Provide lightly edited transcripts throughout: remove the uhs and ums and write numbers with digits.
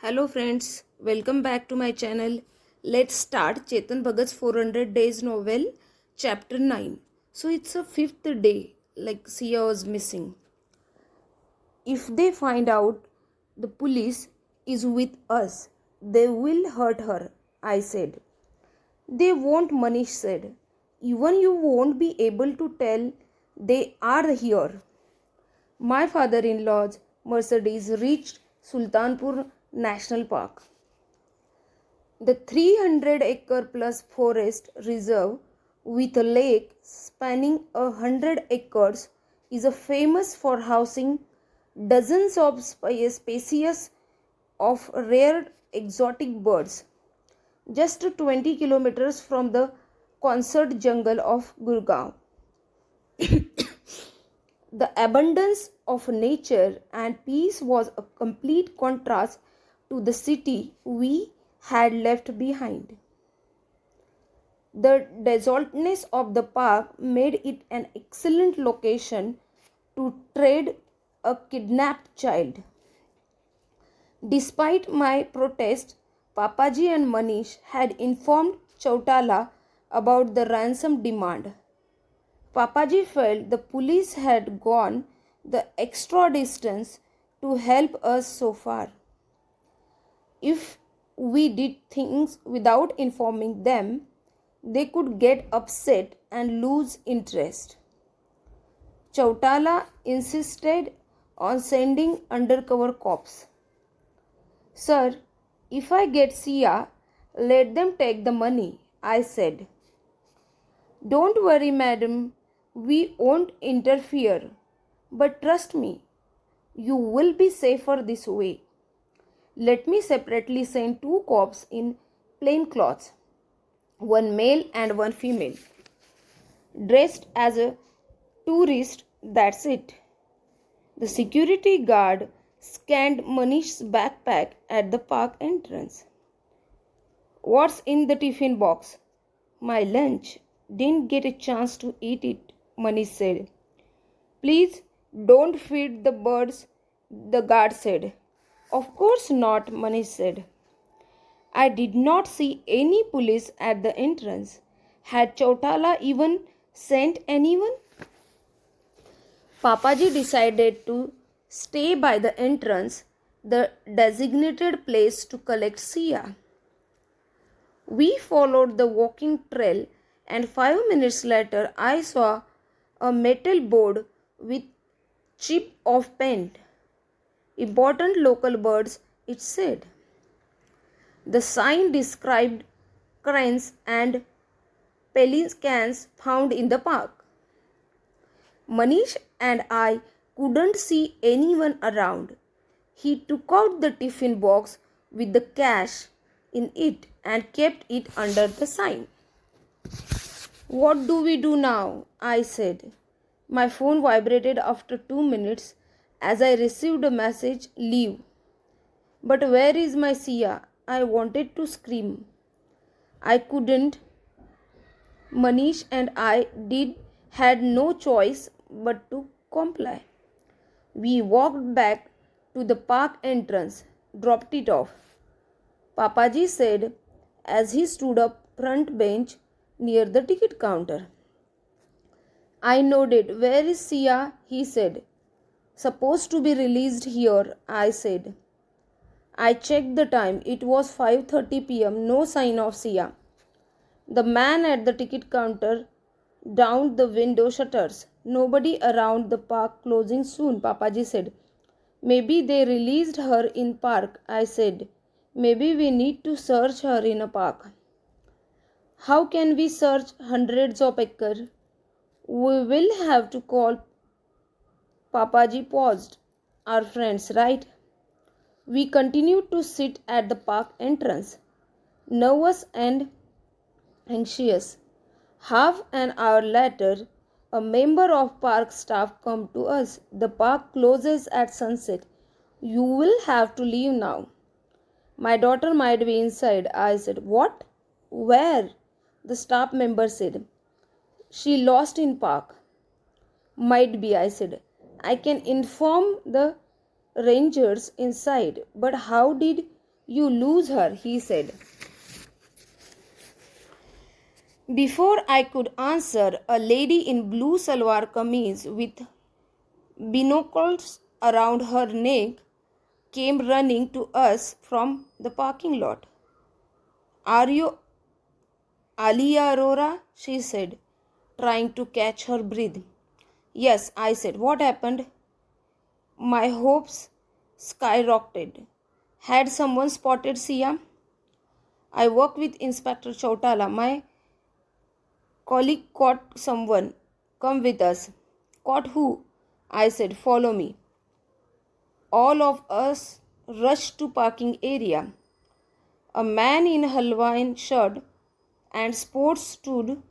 Hello friends, welcome back to my channel. Let's start Chetan Bhagat's 400 Days novel, chapter 9. So it's a fifth day, like Sia was missing. If they find out the police is with us, they will hurt her, I said. They won't, Manish said. Even you won't be able to tell they are here. My father-in-law's Mercedes reached Sultanpur National Park. The 300-acre plus forest reserve with a lake spanning 100 acres is famous for housing dozens of species of rare exotic birds. Just 20 kilometers from the concert jungle of Gurgaon. The abundance of nature and peace was a complete contrast to the city we had left behind. The desolteness of the park made it an excellent location to trade a kidnapped child. Despite my protest, Papaji and Manish had informed Chautala about the ransom demand. Papaji felt the police had gone the extra distance to help us so far. If we did things without informing them, they could get upset and lose interest. Chautala insisted on sending undercover cops. Sir, if I get Sia, let them take the money, I said. Don't worry, madam, we won't interfere. But trust me, you will be safer this way. Let me separately send 2 cops in plain clothes, one male and one female. Dressed as a tourist, that's it. The security guard scanned Manish's backpack at the park entrance. What's in the tiffin box? My lunch. Didn't get a chance to eat it, Manish said. Please don't feed the birds, the guard said. Of course not, Manish said. I did not see any police at the entrance. Had Chautala even sent anyone? Papaji decided to stay by the entrance, the designated place to collect Sia. We followed the walking trail, and 5 minutes later I saw a metal board with chip of paint. Important local birds, it said. The sign described cranes and pelicans found in the park. Manish and I couldn't see anyone around. He took out the tiffin box with the cash in it and kept it under the sign. What do we do now? I said. My phone vibrated after 2 minutes as I received a message, leave. But where is my Sia? I wanted to scream. I couldn't. Manish and I had no choice but to comply. We walked back to the park entrance, dropped it off. Papaji said as he stood up front bench near the ticket counter. I nodded. Where is Sia? He said. Supposed to be released here, I said. I checked the time. It was 5:30 p.m. No sign of Sia. The man at the ticket counter downed the window shutters. Nobody around the park, closing soon, Papaji said. Maybe they released her in park, I said. Maybe we need to search her in a park. How can we search hundreds of acres? We will have to call. Papaji paused. Our friends, right? We continued to sit at the park entrance, nervous and anxious. Half an hour later, a member of park staff came to us. The park closes at sunset. You will have to leave now. My daughter might be inside, I said. What? Where? The staff member said. She lost in park. Might be, I said. I can inform the rangers inside, but how did You lose her, he said. Before I could answer, a lady in blue salwar kameez with binocles around her neck came running to us from the parking lot. Are you Alia Arora? She said, trying to catch her breath. Yes, I said. What happened? My hopes skyrocketed. Had someone spotted Sia? I work with Inspector Chautala. My colleague caught someone. Come with us. Caught who? I said, follow me. All of us rushed to parking area. A man in Hawaiian shirt and shorts stood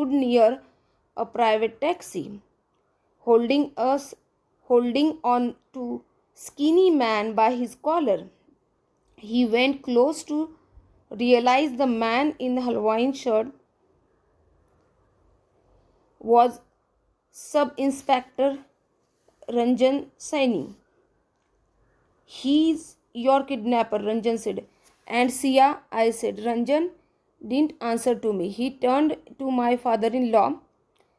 near a private taxi, holding on to skinny man by his collar. He went close to realize the man in the Hawaiian shirt was Sub-Inspector Ranjan Saini. He's your kidnapper, Ranjan said. And Sia, I said. Ranjan didn't answer to me. He turned to my father-in-law.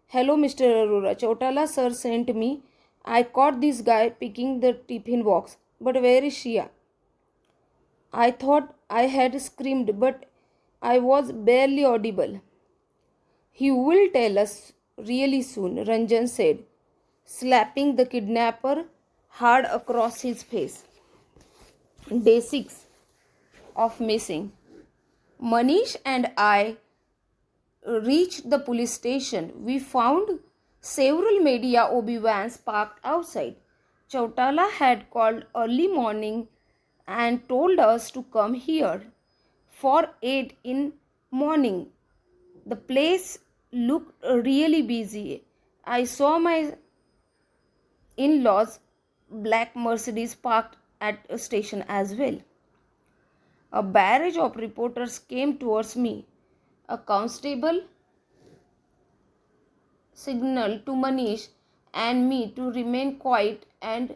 Hello, Mr. Arora. Chautala sir sent me. I caught this guy picking the tiffin box. But where is Sia? I thought I had screamed, but I was barely audible. He will tell us really soon, Ranjan said, slapping the kidnapper hard across his face. Day 6 of missing. Manish and I reached the police station. We found several media OB vans parked outside. Chautala had called early morning and told us to come here for 8 in morning. The place looked really busy. I saw my in-laws' black Mercedes parked at a station as well. A barrage of reporters came towards me. A constable signaled to Manish and me to remain quiet and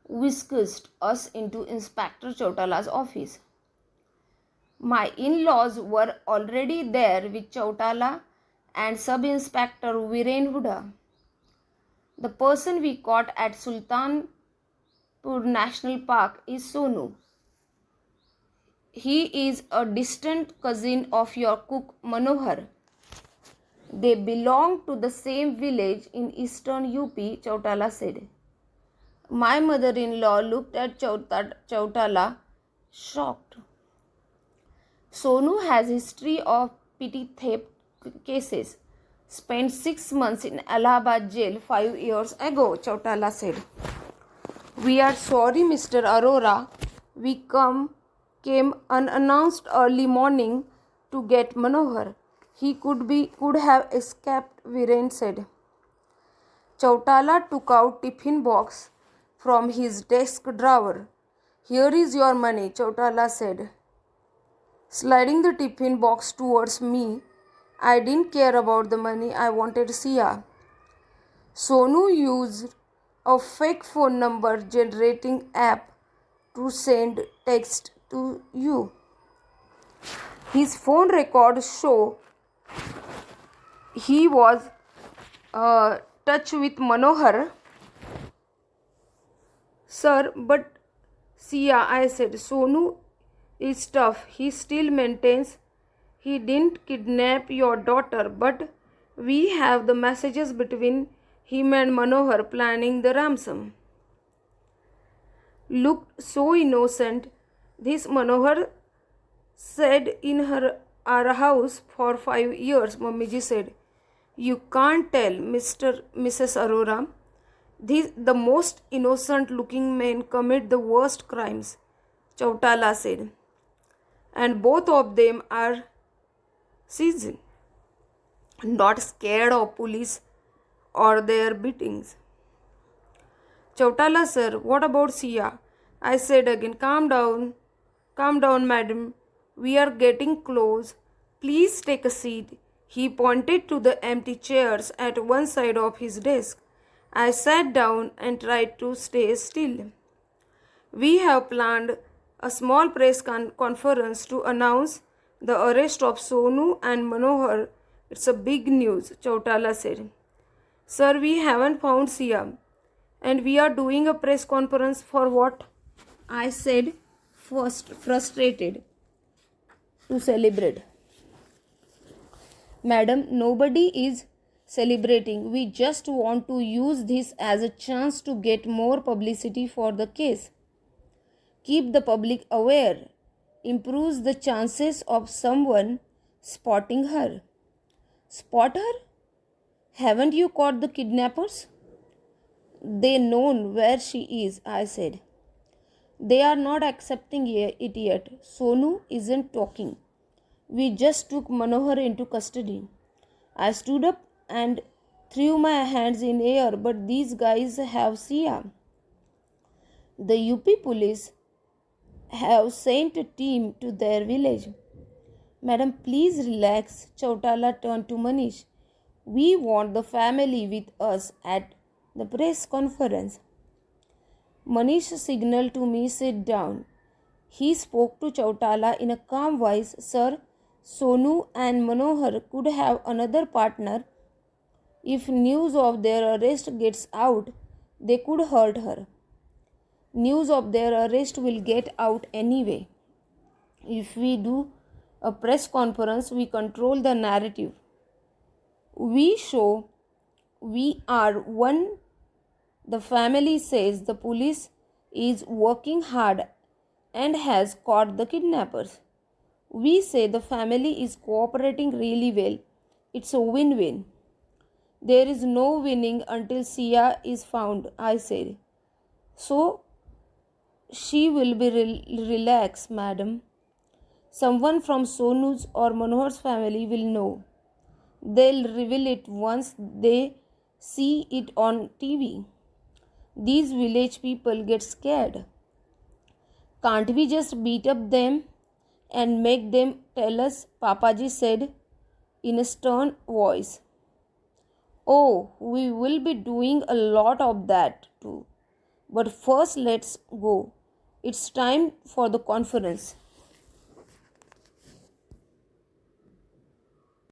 whisked us into Inspector Chautala's office. My in-laws were already there with Chautala and Sub-Inspector Viren Huda. The person we caught at Sultanpur National Park is Sonu. He is a distant cousin of your cook Manohar. They belong to the same village in eastern UP, Chautala said. My mother-in-law looked at Chautala, shocked. Sonu has history of petty theft cases. Spent 6 months in Allahabad jail 5 years ago, Chautala said. We are sorry, Mr. Arora. We came unannounced early morning to get Manohar. He could have escaped, Viren said. Chautala took out tiffin box from his desk drawer. Here is your money, Chautala said. Sliding the tiffin box towards me, I didn't care about the money. I wanted Sia. Sonu used a fake phone number generating app to send text to you. His phone records show he was touch with Manohar. Sir, but Sia, I said. Sonu is tough. He still maintains he didn't kidnap your daughter, but we have the messages between him and Manohar planning the ransom. Looked so innocent. This Manohar said in our house for 5 years, Mammiji said. You can't tell, Mrs. Arora. The most innocent looking men commit the worst crimes, Chautala said. And both of them are seasoned, not scared of police or their beatings. Chautala sir, what about Sia? I said again, calm down, madam. We are getting close. Please take a seat. He pointed to the empty chairs at one side of his desk. I sat down and tried to stay still. We have planned a small press conference to announce the arrest of Sonu and Manohar. It's a big news, Chautala said. Sir, we haven't found Sia. And we are doing a press conference for what? I said, first frustrated. To celebrate. Madam, nobody is celebrating. We just want to use this as a chance to get more publicity for the case. Keep the public aware. Improves the chances of someone spotting her. Spot her? Haven't you caught the kidnappers? They know where she is, I said. They are not accepting it yet. Sonu isn't talking. We just took Manohar into custody. I stood up and threw my hands in air, but these guys have Sia. The UP police have sent a team to their village. Madam, please relax. Chautala turned to Manish. We want the family with us at the press conference. Manish signaled to me sit down. He spoke to Chautala in a calm voice. Sir, Sonu and Manohar could have another partner. If news of their arrest gets out, they could hurt her. News of their arrest will get out anyway. If we do a press conference, we control the narrative. We show we are one. The family says the police is working hard and has caught the kidnappers. We say the family is cooperating really well. It's a win-win. There is no winning until Sia is found, I said. So, she will be relaxed, madam. Someone from Sonu's or Manohar's family will know. They'll reveal it once they see it on TV. These village people get scared. Can't we just beat up them and make them tell us? Papaji said in a stern voice. Oh, we will be doing a lot of that too. But first, let's go. It's time for the conference.